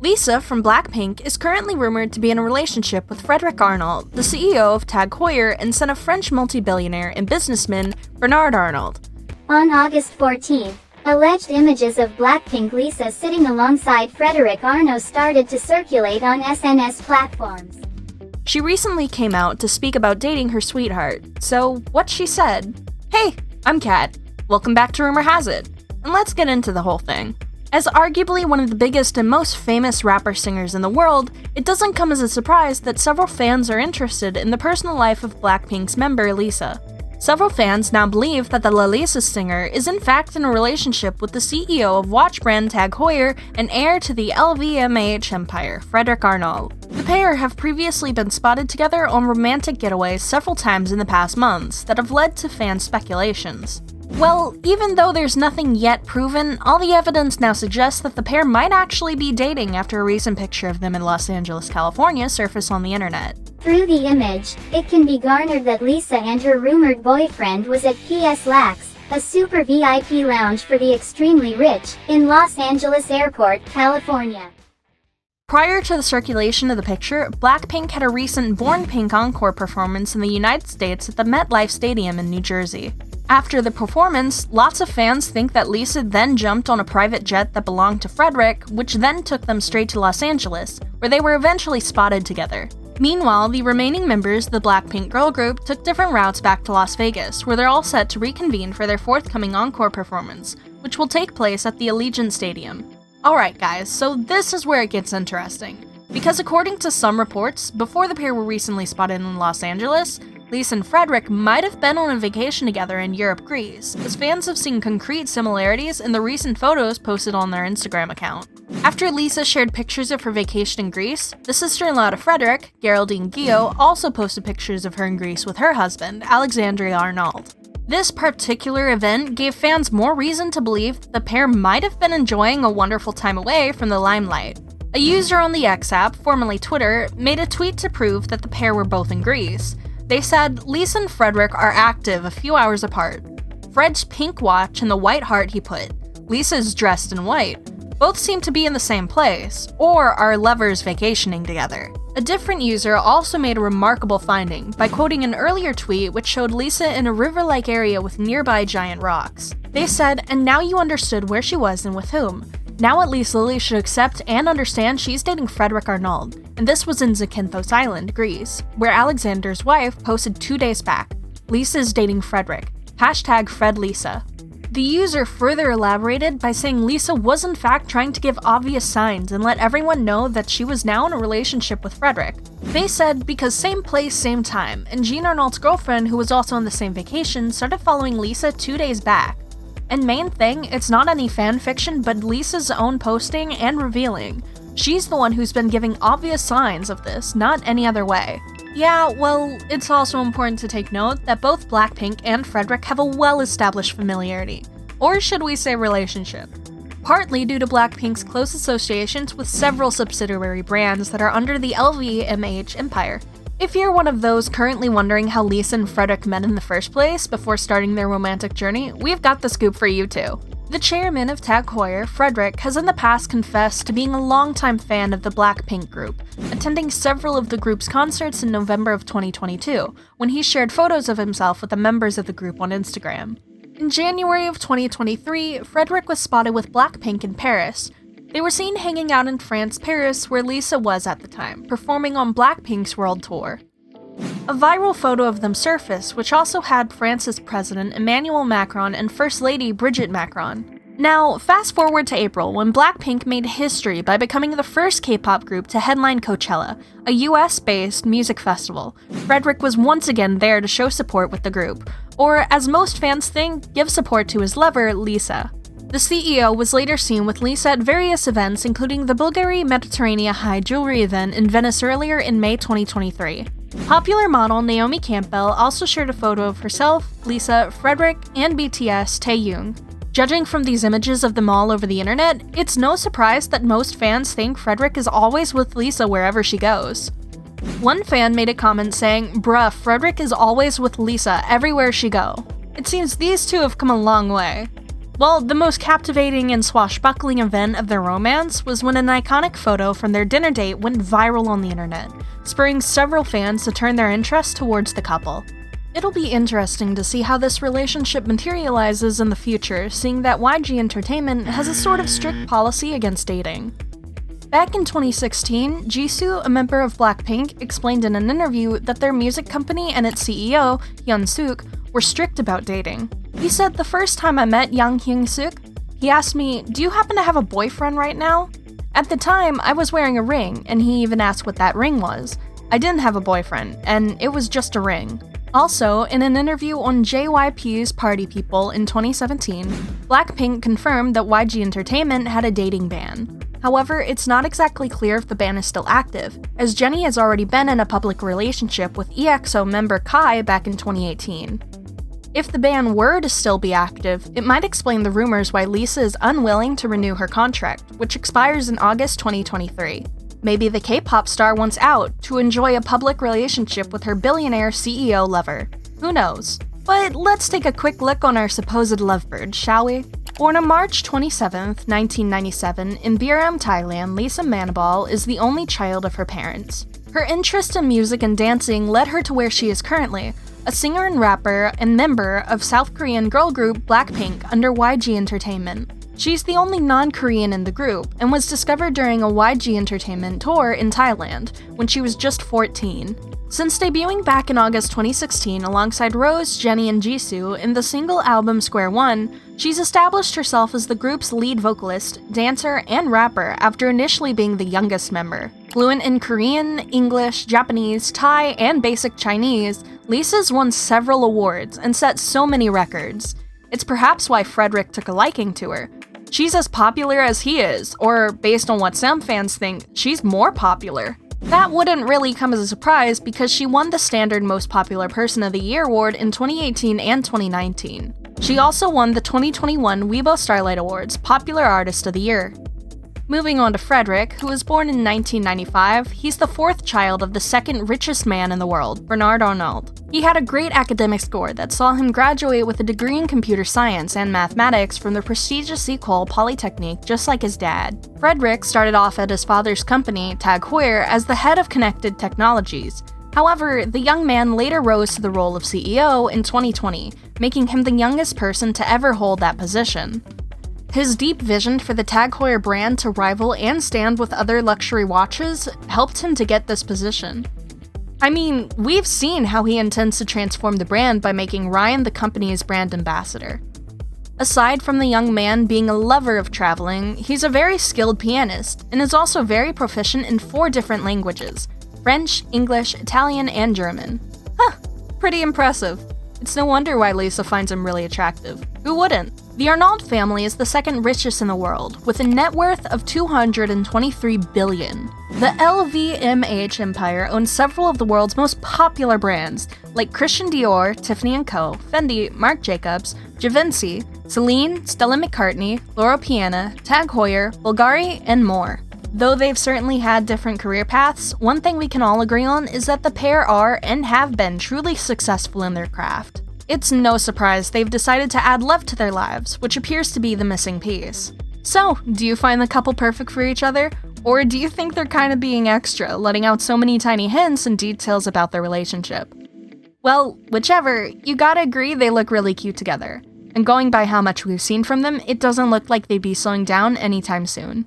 Lisa from Blackpink is currently rumored to be in a relationship with Frederic Arnault, the CEO of Tag Heuer and son of French multi-billionaire and businessman Bernard Arnault. On August 14th, alleged images of Blackpink Lisa sitting alongside Frederic Arnault started to circulate on SNS platforms. She recently came out to speak about dating her sweetheart, so what she said: "Hey, I'm Kat. Welcome back to Rumor Has It. And let's get into the whole thing. As arguably one of the biggest and most famous rapper-singers in the world, it doesn't come as a surprise that several fans are interested in the personal life of Blackpink's member Lisa. Several fans now believe that the Lisa singer is in fact in a relationship with the CEO of watch brand Tag Heuer and heir to the LVMH empire, Frederic Arnault. The pair have previously been spotted together on romantic getaways several times in the past months that have led to fan speculations. Well, even though there's nothing yet proven, all the evidence now suggests that the pair might actually be dating after a recent picture of them in Los Angeles, California surfaced on the internet. Through the image, it can be garnered that Lisa and her rumored boyfriend was at PS Lax, a super VIP lounge for the extremely rich, in Los Angeles Airport, California. Prior to the circulation of the picture, Blackpink had a recent Born Pink encore performance in the United States at the MetLife Stadium in New Jersey. After the performance, lots of fans think that Lisa then jumped on a private jet that belonged to Frederic, which then took them straight to Los Angeles, where they were eventually spotted together. Meanwhile, the remaining members of the Blackpink girl group took different routes back to Las Vegas, where they're all set to reconvene for their forthcoming encore performance, which will take place at the Allegiant Stadium. Alright guys, so this is where it gets interesting. Because according to some reports, before the pair were recently spotted in Los Angeles, Lisa and Frederic might have been on a vacation together in Europe, Greece, as fans have seen concrete similarities in the recent photos posted on their Instagram account. After Lisa shared pictures of her vacation in Greece, the sister-in-law to Frederic, Geraldine Guillot, also posted pictures of her in Greece with her husband, Alexandre Arnault. This particular event gave fans more reason to believe that the pair might have been enjoying a wonderful time away from the limelight. A user on the X app, formerly Twitter, made a tweet to prove that the pair were both in Greece. They said, "Lisa and Frederic are active a few hours apart. Fred's pink watch and the white heart he put. Lisa's dressed in white. Both seem to be in the same place, or are lovers vacationing together." A different user also made a remarkable finding by quoting an earlier tweet which showed Lisa in a river-like area with nearby giant rocks. They said, "And now you understood where she was and with whom. Now at least Lily should accept and understand she's dating Frederic Arnault." And this was in Zakynthos Island, Greece, where Alexander's wife posted 2 days back, "Lisa's dating Frederic. #FredLisa." The user further elaborated by saying Lisa was in fact trying to give obvious signs and let everyone know that she was now in a relationship with Frederic. They said because same place, same time, and Jean Arnault's girlfriend, who was also on the same vacation, started following Lisa 2 days back. And main thing, it's not any fan fiction, but Lisa's own posting and revealing. She's the one who's been giving obvious signs of this, not any other way. Yeah, well, it's also important to take note that both Blackpink and Frederic have a well-established familiarity, or should we say relationship, partly due to Blackpink's close associations with several subsidiary brands that are under the LVMH empire. If you're one of those currently wondering how Lisa and Frederic met in the first place before starting their romantic journey, we've got the scoop for you too. The chairman of Tag Heuer, Frederic, has in the past confessed to being a longtime fan of the Blackpink group, attending several of the group's concerts in November of 2022, when he shared photos of himself with the members of the group on Instagram. In January of 2023, Frederic was spotted with Blackpink in Paris. They were seen hanging out in France, Paris, where Lisa was at the time, performing on Blackpink's world tour. A viral photo of them surfaced, which also had France's President Emmanuel Macron and First Lady Brigitte Macron. Now, fast forward to April, when Blackpink made history by becoming the first K-pop group to headline Coachella, a US-based music festival. Frederic was once again there to show support with the group, or as most fans think, give support to his lover, Lisa. The CEO was later seen with Lisa at various events, including the Bulgari Mediterranean High Jewelry event in Venice earlier in May 2023. Popular model Naomi Campbell also shared a photo of herself, Lisa, Frederic, and BTS Taehyung. Judging from these images of them all over the internet, it's no surprise that most fans think Frederic is always with Lisa wherever she goes. One fan made a comment saying, "Bruh, Frederic is always with Lisa everywhere she go." It seems these two have come a long way. Well, the most captivating and swashbuckling event of their romance was when an iconic photo from their dinner date went viral on the internet, spurring several fans to turn their interest towards the couple. It'll be interesting to see how this relationship materializes in the future, seeing that YG Entertainment has a sort of strict policy against dating. Back in 2016, Jisoo, a member of Blackpink, explained in an interview that their music company and its CEO, Hyun-suk, were strict about dating. He said, "The first time I met Yang Hyun-suk, he asked me, 'Do you happen to have a boyfriend right now?' At the time, I was wearing a ring, and he even asked what that ring was. I didn't have a boyfriend, and it was just a ring." Also, in an interview on JYP's Party People in 2017, Blackpink confirmed that YG Entertainment had a dating ban. However, it's not exactly clear if the ban is still active, as Jennie has already been in a public relationship with EXO member Kai back in 2018. If the ban were to still be active, it might explain the rumors why Lisa is unwilling to renew her contract, which expires in August 2023. Maybe the K-pop star wants out to enjoy a public relationship with her billionaire CEO lover. Who knows? But let's take a quick look on our supposed lovebird, shall we? Born on March 27, 1997, in Biram, Thailand, Lisa Manabal is the only child of her parents. Her interest in music and dancing led her to where she is currently, a singer and rapper and member of South Korean girl group Blackpink under YG Entertainment. She's the only non-Korean in the group and was discovered during a YG Entertainment tour in Thailand when she was just 14. Since debuting back in August 2016 alongside Rose, Jennie, and Jisoo in the single album Square One, she's established herself as the group's lead vocalist, dancer, and rapper after initially being the youngest member. Fluent in Korean, English, Japanese, Thai, and basic Chinese, Lisa's won several awards and set so many records. It's perhaps why Frederic took a liking to her. She's as popular as he is, or based on what some fans think, she's more popular. That wouldn't really come as a surprise because she won the standard Most Popular Person of the Year award in 2018 and 2019. She also won the 2021 Weibo Starlight Awards Popular Artist of the Year. Moving on to Frederic, who was born in 1995, he's the fourth child of the second richest man in the world, Frederic Arnault. He had a great academic score that saw him graduate with a degree in computer science and mathematics from the prestigious École Polytechnique, just like his dad. Frederic started off at his father's company, Tag Heuer, as the head of connected technologies. However, the young man later rose to the role of CEO in 2020, making him the youngest person to ever hold that position. His deep vision for the Tag Heuer brand to rival and stand with other luxury watches helped him to get this position. I mean, we've seen how he intends to transform the brand by making Ryan the company's brand ambassador. Aside from the young man being a lover of traveling, he's a very skilled pianist and is also very proficient in 4 different languages: French, English, Italian, and German. Huh, pretty impressive. It's no wonder why Lisa finds him really attractive. Who wouldn't? The Arnault family is the second richest in the world, with a net worth of $223 billion. The LVMH empire owns several of the world's most popular brands, like Christian Dior, Tiffany & Co., Fendi, Marc Jacobs, Givenchy, Celine, Stella McCartney, Loro Piana, Tag Heuer, Bulgari, and more. Though they've certainly had different career paths, one thing we can all agree on is that the pair are and have been truly successful in their craft. It's no surprise they've decided to add love to their lives, which appears to be the missing piece. So, do you find the couple perfect for each other? Or do you think they're kind of being extra, letting out so many tiny hints and details about their relationship? Well, whichever, you gotta agree they look really cute together. And going by how much we've seen from them, it doesn't look like they'd be slowing down anytime soon.